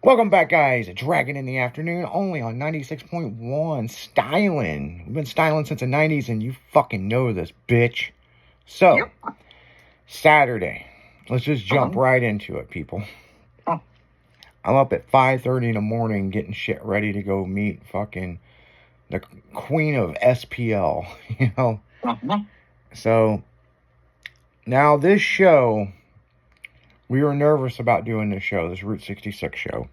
Welcome back, guys. Dragon in the Afternoon, only on 96.1. Styling. We've been styling since the 90s, and you fucking know this, bitch. So, Yep. Saturday. Let's just jump right into it, people. I'm up at 5:30 in the morning getting shit ready to go meet fucking the queen of SPL, you know? So, now this show, we were nervous about doing this show, this Route 66 show.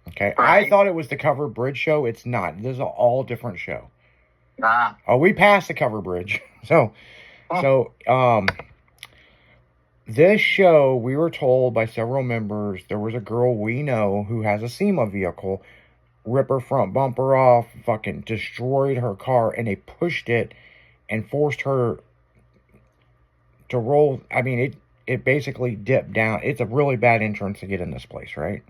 Okay, Right. I thought it was the Cover Bridge show. It's not. This is an all different show. Ah. Oh, we passed the Cover Bridge. So, this show, we were told by several members, there was a girl we know who has a SEMA vehicle, rip her front bumper off, fucking destroyed her car, and they pushed it and forced her to roll. I mean, it basically dipped down. It's a really bad entrance to get in this place, right?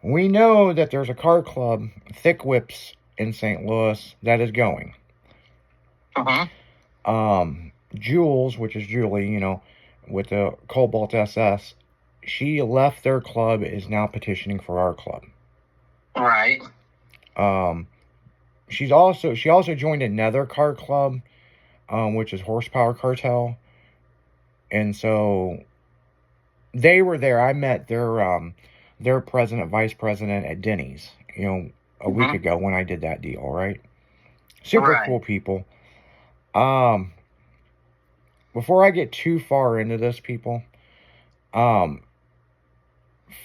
We know that there's a car club, Thick Whips, in St. Louis that is going. Jules, which is Julie, you know, with the Cobalt SS, she left their club, is now petitioning for our club. Right. She also joined another car club, which is Horsepower Cartel. And so they were there. I met their president, vice president at Denny's, you know, a week ago when I did that deal, right? Super cool people. Before I get too far into this, people,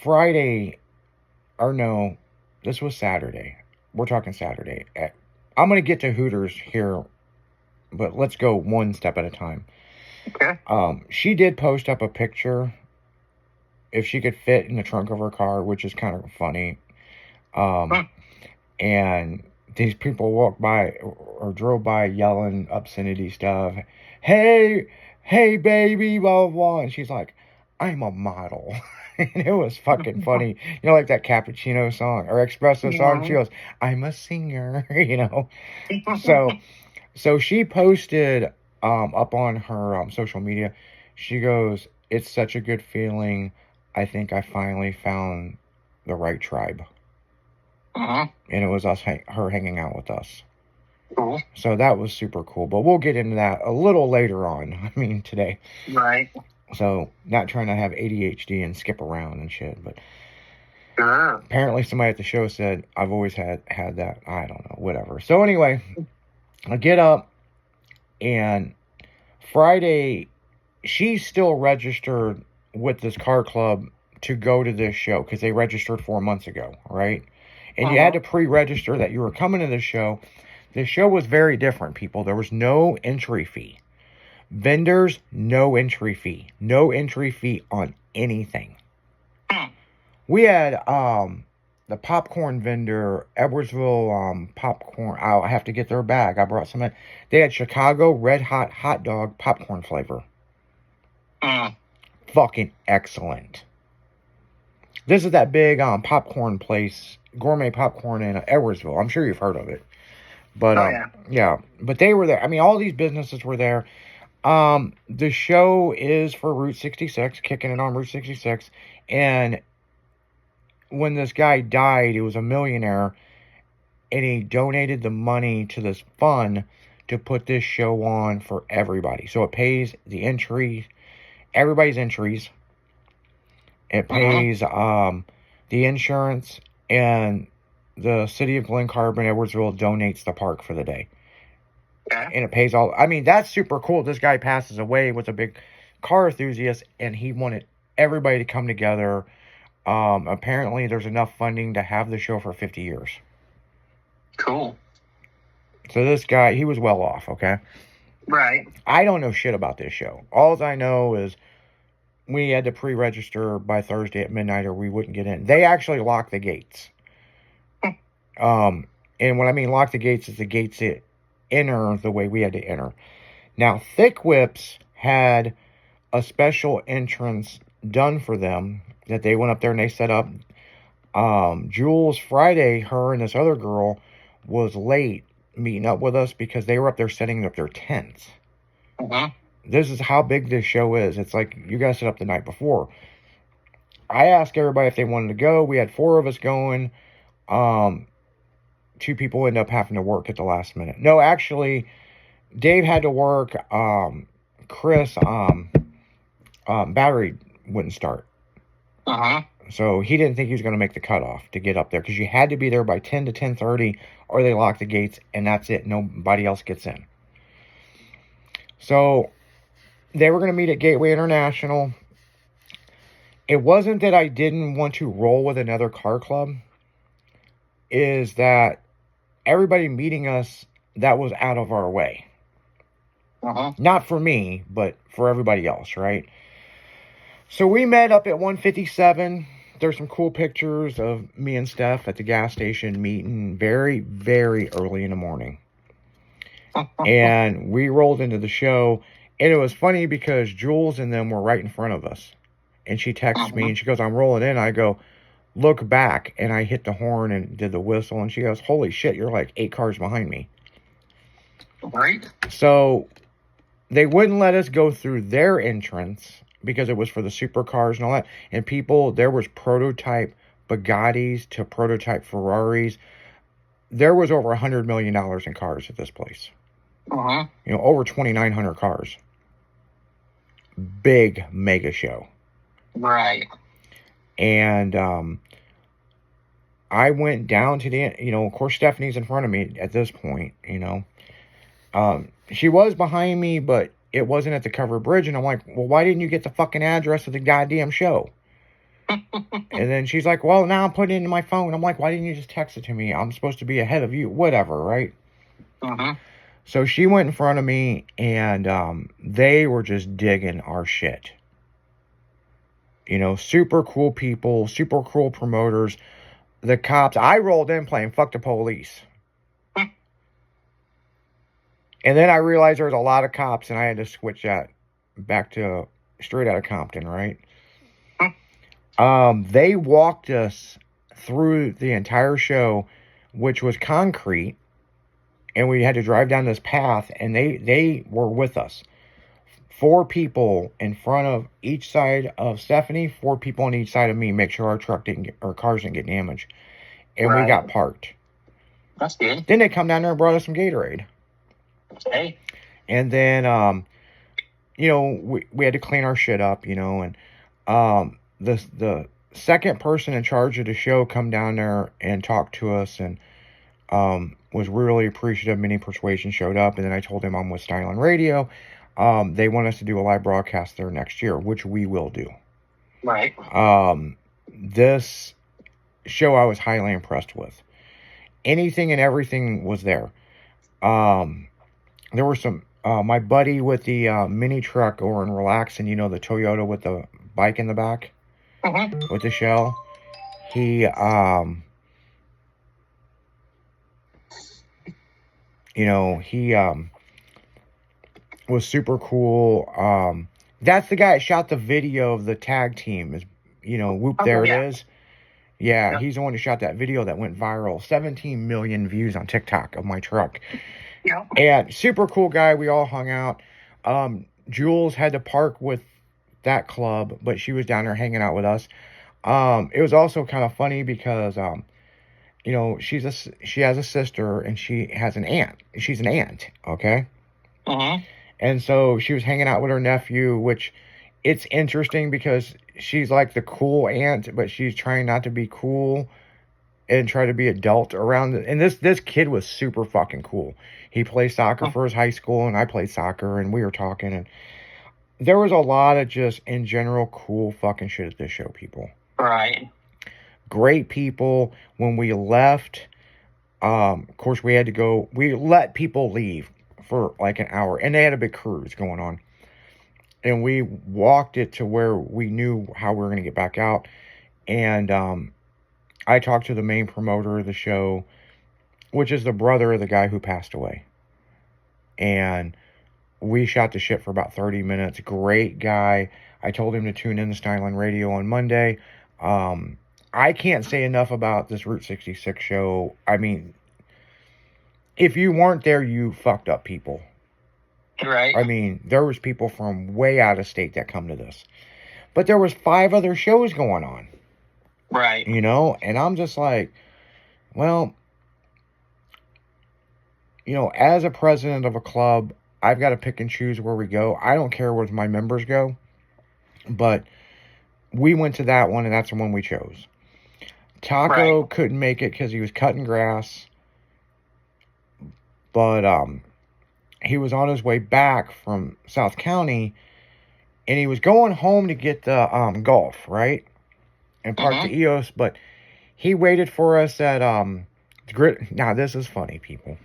Friday, or no, this was Saturday. We're talking Saturday. I'm going to get to Hooters here, but let's go one step at a time. Okay. She did post up a picture if she could fit in the trunk of her car, which is kind of funny. And these people walked by or drove by yelling obscenity stuff. Hey, baby, blah, blah, blah. And she's like, I'm a model. And it was fucking funny. You know, like that cappuccino song or espresso song. She goes, I'm a singer, you know. So she posted up on her social media. She goes, it's such a good feeling. I think I finally found the right tribe. And it was her hanging out with us. Cool. So that was super cool. But we'll get into that a little later on. I mean, today. Right. So, not trying to have ADHD and skip around and shit. But Sure. apparently somebody at the show said, I've always had that. I don't know. Whatever. So, anyway, I get up. And Friday, she's still registered with this car club to go to this show. Because they registered 4 months ago. Right? And you had to pre-register that you were coming to this show. The show was very different, people. There was no entry fee. Vendors, no entry fee. No entry fee on anything. We had the popcorn vendor, Edwardsville popcorn. I have to get their bag. I brought some in. They had Chicago Red Hot Dog popcorn flavor. Fucking excellent. This is that big popcorn place, gourmet popcorn in Edwardsville. I'm sure you've heard of it. But yeah, but they were there. I mean, all these businesses were there. The show is for Route 66, kicking it on Route 66. And when this guy died, he was a millionaire, and he donated the money to this fund to put this show on for everybody. So it pays the entry, everybody's entries. It pays the insurance, and the city of Glen Carbon, Edwardsville donates the park for the day. Okay. And it pays all. I mean, that's super cool. This guy passes away with a big car enthusiast, and he wanted everybody to come together. Apparently, there's enough funding to have the show for 50 years. Cool. So this guy, he was well off, okay? Right. I don't know shit about this show. All I know is we had to pre-register by Thursday at midnight or we wouldn't get in. They actually locked the gates. And when I mean lock the gates, is the gates that enter the way we had to enter. Now, Thick Whips had a special entrance done for them that they went up there and they set up. Jules Friday, her and this other girl was late meeting up with us because they were up there setting up their tents. This is how big this show is. It's like you guys set up the night before. I asked everybody if they wanted to go. We had 4 of us going. 2 people ended up having to work at the last minute. No, actually, Dave had to work. Chris, battery wouldn't start. So he didn't think he was going to make the cutoff to get up there, because you had to be there by 10 to 10:30 or they lock the gates, and that's it. Nobody else gets in. So they were going to meet at Gateway International. It wasn't that I didn't want to roll with another car club. Is that everybody meeting us, that was out of our way. Not for me, but for everybody else, right? So we met up at 157. There's some cool pictures of me and Steph at the gas station meeting very, very early in the morning. And we rolled into the show. And it was funny because Jules and them were right in front of us. And she texts me and she goes, I'm rolling in. I go, look back. And I hit the horn and did the whistle. And she goes, holy shit, you're like 8 cars behind me. Right. So they wouldn't let us go through their entrance because it was for the supercars and all that. And people, there was prototype Bugattis to prototype Ferraris. There was over $100 million in cars at this place. You know, over 2,900 cars. Big mega show. Right. And I went down to the, you know, of course Stephanie's in front of me at this point, you know. She was behind me, but it wasn't at the covered bridge. And I'm like, well, why didn't you get the fucking address of the goddamn show? And then she's like, well, now I'm putting it in my phone. I'm like, why didn't you just text it to me? I'm supposed to be ahead of you. Whatever, right? So she went in front of me, and they were just digging our shit. You know, super cool people, super cool promoters. The cops, I rolled in playing fuck the police. And then I realized there was a lot of cops, and I had to switch that back to straight out of Compton, right? They walked us through the entire show, which was concrete, and we had to drive down this path, and they were with us. 4 people in front of each side of Stephanie, 4 people on each side of me, make sure our truck didn't get, our cars didn't get damaged. And we got parked. That's good. Then they come down there and brought us some Gatorade. Okay. And then, you know, we had to clean our shit up, you know, and the second person in charge of the show come down there and talked to us, and was really appreciative. Mini Persuasion showed up, and then I told him I'm with Styling Radio. They want us to do a live broadcast there next year, which we will do. Right. This show I was highly impressed with. Anything and everything was there. There were some, my buddy with the mini truck over in Relaxin', you know, the Toyota with the bike in the back with the shell. He, you know, he was super cool. That's the guy that shot the video of the tag team. Is, you know, whoop, there it is. Yeah, he's the one who shot that video that went viral. 17 million views on TikTok of my truck. Yeah. And super cool guy. We all hung out. Jules had to park with that club, but she was down there hanging out with us. It was also kind of funny because, you know, she has a sister and she has an aunt. She's an aunt, okay? And so she was hanging out with her nephew, which it's interesting because she's like the cool aunt, but she's trying not to be cool and try to be adult around it. And this kid was super fucking cool. He played soccer for his high school, and I played soccer, and we were talking, and there was a lot of just in general cool fucking shit at this show, people. Right. Great people. When we left, of course we had to go, we let people leave for like an hour, and they had a big cruise going on, and we walked it to where we knew how we were going to get back out. And I talked to the main promoter of the show, which is the brother of the guy who passed away, and we shot the shit for about 30 minutes. Great guy. I told him to tune in to Styling Radio on Monday. I can't say enough about this Route 66 show. I mean, if you weren't there, you fucked up, people. Right. I mean, there was people from way out of state that come to this. But there was 5 other shows going on, Right. you know? And I'm just like, well, you know, as a president of a club, I've got to pick and choose where we go. I don't care where my members go, but we went to that one, and that's the one we chose. Taco Right. couldn't make it because he was cutting grass, but he was on his way back from South County, and he was going home to get the golf, right? And park the EOS, but he waited for us at now this is funny, people.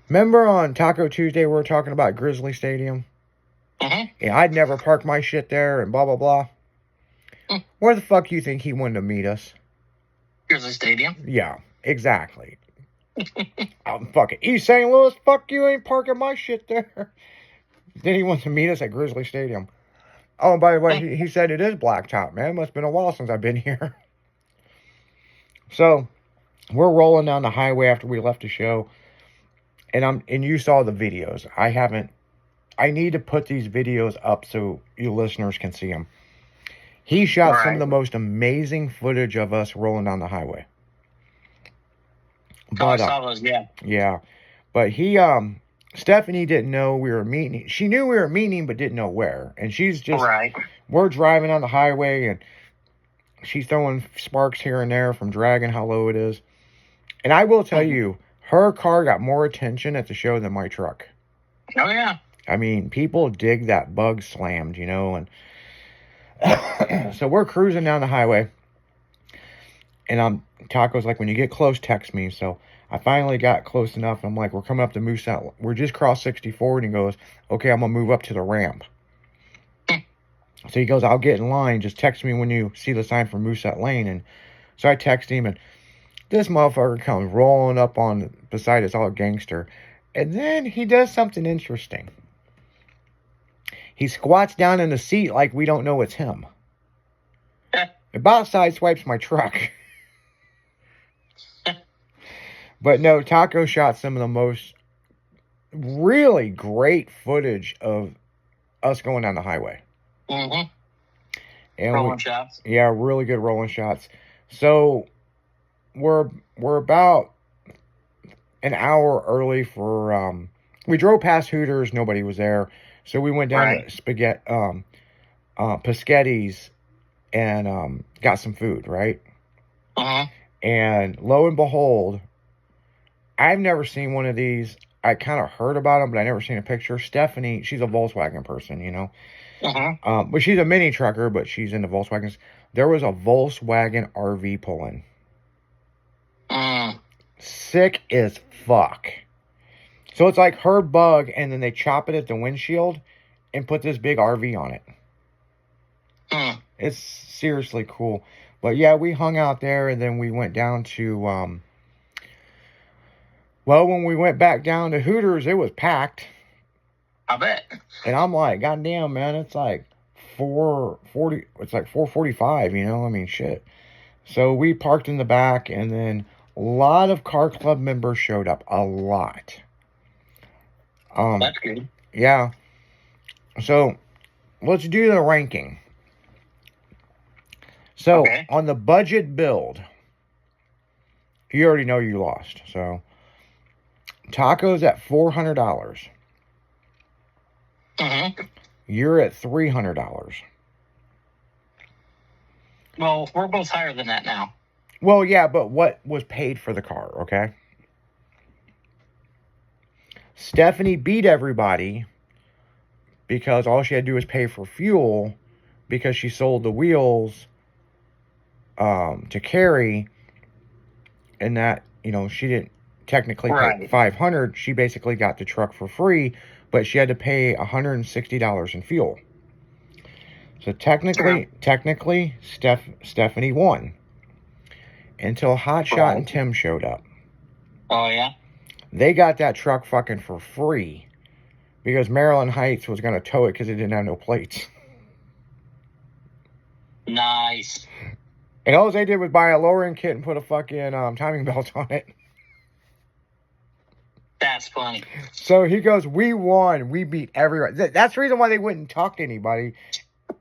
Remember on Taco Tuesday we were talking about Grizzly Stadium? Yeah, I'd never park my shit there and blah blah blah. Where the fuck you think he wanted to meet us? Grizzly Stadium. Yeah, exactly. Fucking East St. Louis, fuck you, ain't parking my shit there. Then he wants to meet us at Grizzly Stadium. Oh, and by the way, he said it is blacktop, man. It must have been a while since I've been here. So, we're rolling down the highway after we left the show. And you saw the videos. I need to put these videos up so you listeners can see them. He shot some of the most amazing footage of us rolling down the highway. Oh, I saw those, yeah. Yeah. But Stephanie didn't know we were meeting. She knew we were meeting, but didn't know where. And she's just, we're driving on the highway, and she's throwing sparks here and there from dragging how low it is. And I will tell you, her car got more attention at the show than my truck. Oh, yeah. I mean, people dig that bug slammed, you know, and so we're cruising down the highway, and Taco's like, when you get close, text me. So I finally got close enough. I'm like, we're coming up to Moosehead. We're just crossed 64, and he goes, okay, I'm going to move up to the ramp. So he goes, I'll get in line. Just text me when you see the sign for Moosehead Lane. And so I text him, and this motherfucker comes rolling up on beside us, all gangster. And then he does something interesting. He squats down in the seat like we don't know it's him. About sideswipes my truck. But no, Taco shot some of the most really great footage of us going down the highway. And rolling shots. Yeah, really good rolling shots. So we're about an hour early for we drove past Hooters, nobody was there. So we went down to Paschetti's and got some food, right? And lo and behold, I've never seen one of these. I kind of heard about them, but I never seen a picture. Stephanie, she's a Volkswagen person, you know. But she's a mini trucker, but she's into Volkswagens. There was a Volkswagen RV pulling. Sick as fuck. So it's like her bug, and then they chop it at the windshield and put this big RV on it. It's seriously cool. But yeah, we hung out there, and then we went down to, when we went back down to Hooters, it was packed. I bet. And I'm like, God damn, man, it's like 4:40. It's like 4:45, you know? I mean, shit. So we parked in the back, and then a lot of car club members showed up. A lot. That's good. Yeah. So let's do the ranking. So on the budget build, you already know you lost. So Taco's at $400. You're at $300. Well, we're both higher than that now. Well, yeah, but what was paid for the car, okay? Stephanie beat everybody because all she had to do was pay for fuel because she sold the wheels to Carrie, and that, you know, she didn't technically pay $500. She basically got the truck for free, but she had to pay $160 in fuel. So technically, Stephanie won until Hotshot and Tim showed up. Oh, yeah? They got that truck fucking for free because Maryland Heights was going to tow it because it didn't have no plates. Nice. And all they did was buy a lowering kit and put a fucking timing belt on it. That's funny. So he goes, we won. We beat everyone. That's the reason why they wouldn't talk to anybody.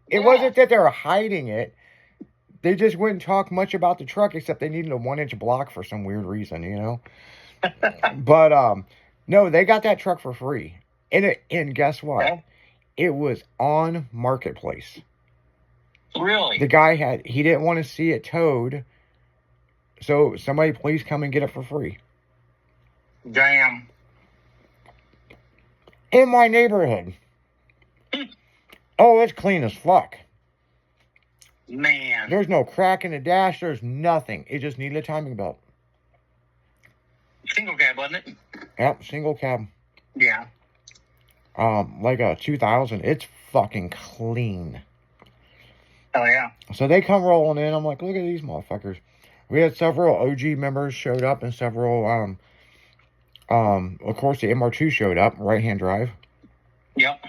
It wasn't that they were hiding it. They just wouldn't talk much about the truck except they needed a 1-inch block for some weird reason, you know? But, no, they got that truck for free. And guess what? Okay. It was on Marketplace. Really? The guy he didn't want to see it towed. So somebody please come and get it for free. Damn. In my neighborhood. Oh, it's clean as fuck. Man. There's no crack in the dash. There's nothing. It just needed a timing belt. Single cab, wasn't it? Yep, single cab. Yeah. Like a 2000. It's fucking clean. Oh, yeah. So they come rolling in. I'm like, look at these motherfuckers. We had several OG members showed up and several, of course, the MR2 showed up, right-hand drive. Yep.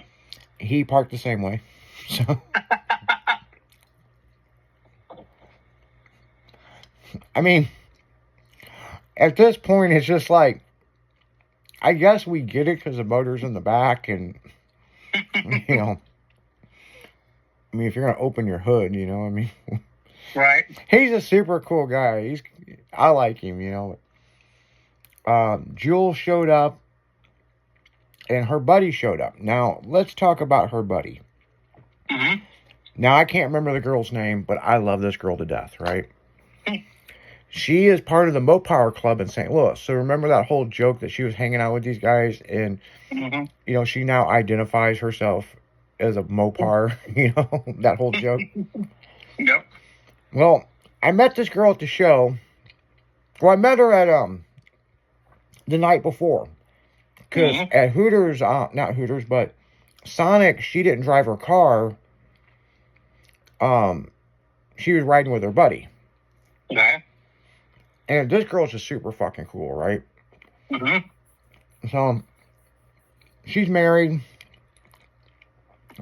He parked the same way. So, I mean, at this point, it's just like, I guess we get it because the motor's in the back and, you know, I mean, if you're going to open your hood, you know, I mean, Right. he's a super cool guy. I like him, you know. Jules showed up and her buddy showed up. Now, let's talk about her buddy. Mm-hmm. Now, I can't remember the girl's name, but I love this girl to death, right? She is part of the Mopower Club in St. Louis. So remember that whole joke that she was hanging out with these guys and, Mm-hmm. you know, she now identifies herself as a Mopar, you know, that whole joke. Yep. Well, I met this girl at the show. Well, I met her at the night before. Because at Hooters, not Hooters, but Sonic, she didn't drive her car. She was riding with her buddy. Okay. And this girl's just super fucking cool, right? Mm-hmm. So, she's married.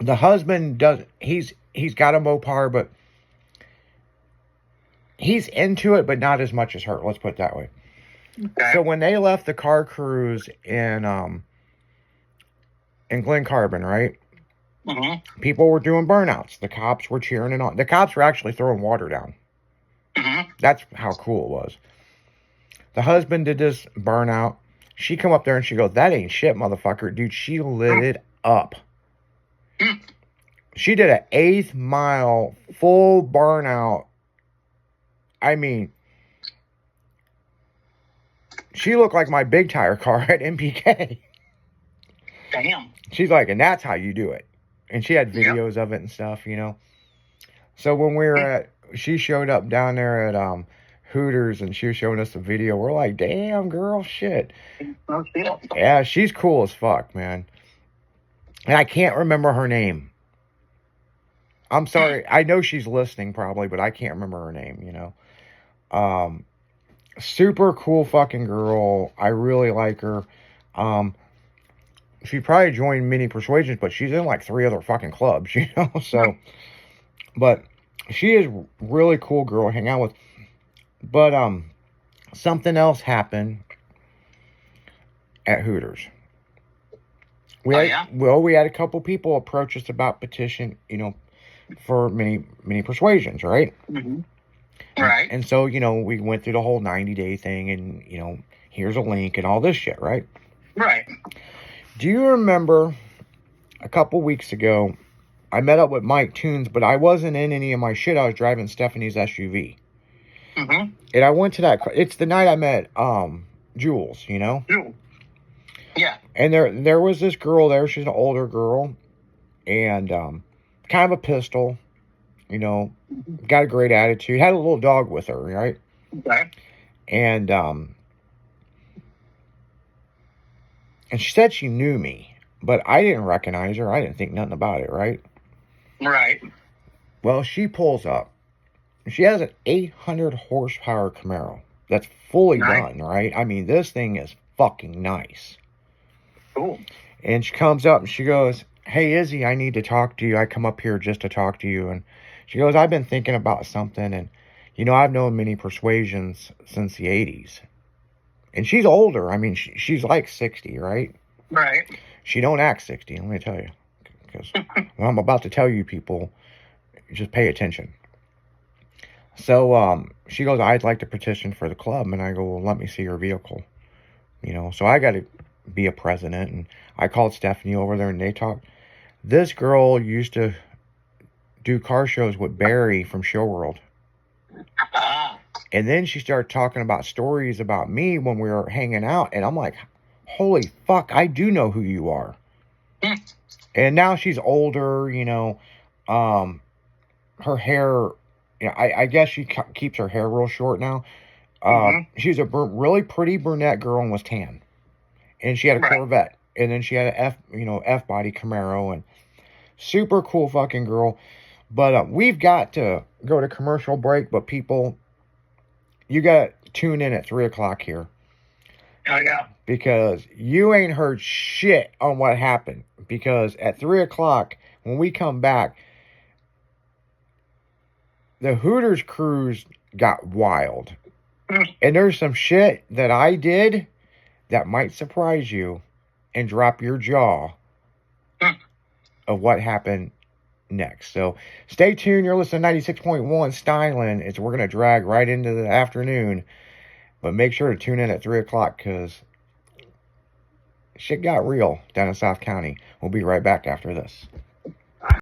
The husband he's got a Mopar, but he's into it, but not as much as her. Let's put it that way. Okay. So when they left the car cruise in Glen Carbon, right? Mm-hmm. People were doing burnouts. The cops were cheering and on. The cops were actually throwing water down. Mm-hmm. That's how cool it was. The husband did this burnout. She come up there and she goes, "That ain't shit, motherfucker." Dude, she lit it up. She did an 1/8 mile full burnout. I mean, she looked like my big tire car at MPK. Damn. She's like, and that's how you do it. And she had videos of it and stuff, you know. So when we were she showed up down there at Hooters and she was showing us the video. We're like, damn, girl, shit. No shit. Yeah, she's cool as fuck, man. And I can't remember her name. I'm sorry. I know she's listening probably, but I can't remember her name, you know. Super cool fucking girl. I really like her. She probably joined Mini Persuasions, but she's in like 3 other fucking clubs, you know. So, but she is really cool girl to hang out with. But something else happened at Hooters. We had a couple people approach us about petition, you know, for mini Persuasions, right? Mm-hmm. Right. And so, you know, we went through the whole 90-day thing and, you know, here's a link and all this shit, right? Right. Do you remember a couple weeks ago, I met up with Mike Toons, but I wasn't in any of my shit. I was driving Stephanie's SUV. Mm-hmm. And I went to it's the night I met Jules, you know? Yeah. And there was this girl there. She's an older girl. And kind of a pistol. You know, got a great attitude. Had a little dog with her, right? Okay. And she said she knew me, but I didn't recognize her. I didn't think nothing about it, right? Right. Well, she pulls up. She has an 800 horsepower Camaro that's fully done, right? I mean, this thing is fucking nice. Cool. And she comes up and she goes, "Hey, Izzy, I need to talk to you. I come up here just to talk to you." And she goes, "I've been thinking about something. And, you know, I've known Mini Persuasions since the 80s. And she's older. I mean, she's like 60, right? Right. She don't act 60, let me tell you. Because I'm about to tell you people, just pay attention. So she goes, I'd like to petition for the club. And I go, well, let me see your vehicle. So I got to be a president. And I called Stephanie over there and they talked. This girl used to do car shows with Barry from Show World. Ah. And then she started talking about stories about me when we were hanging out. And I'm like, holy fuck, I do know who you are. And now she's older, her hair, I guess she keeps her hair real short now. She's a really pretty brunette girl and was tan. And she had a Corvette. And then she had a F-body Camaro, and super cool fucking girl. But we've got to go to commercial break. But people, you got to tune in at 3 o'clock here. Oh, yeah. Because you ain't heard shit on what happened. Because at 3 o'clock, when we come back, the Hooters cruise got wild. And there's some shit that I did that might surprise you and drop your jaw of what happened next. So stay tuned. You're listening to 96.1 Styling. We're going to drag right into the afternoon. But make sure to tune in at 3 o'clock because shit got real down in South County. We'll be right back after this.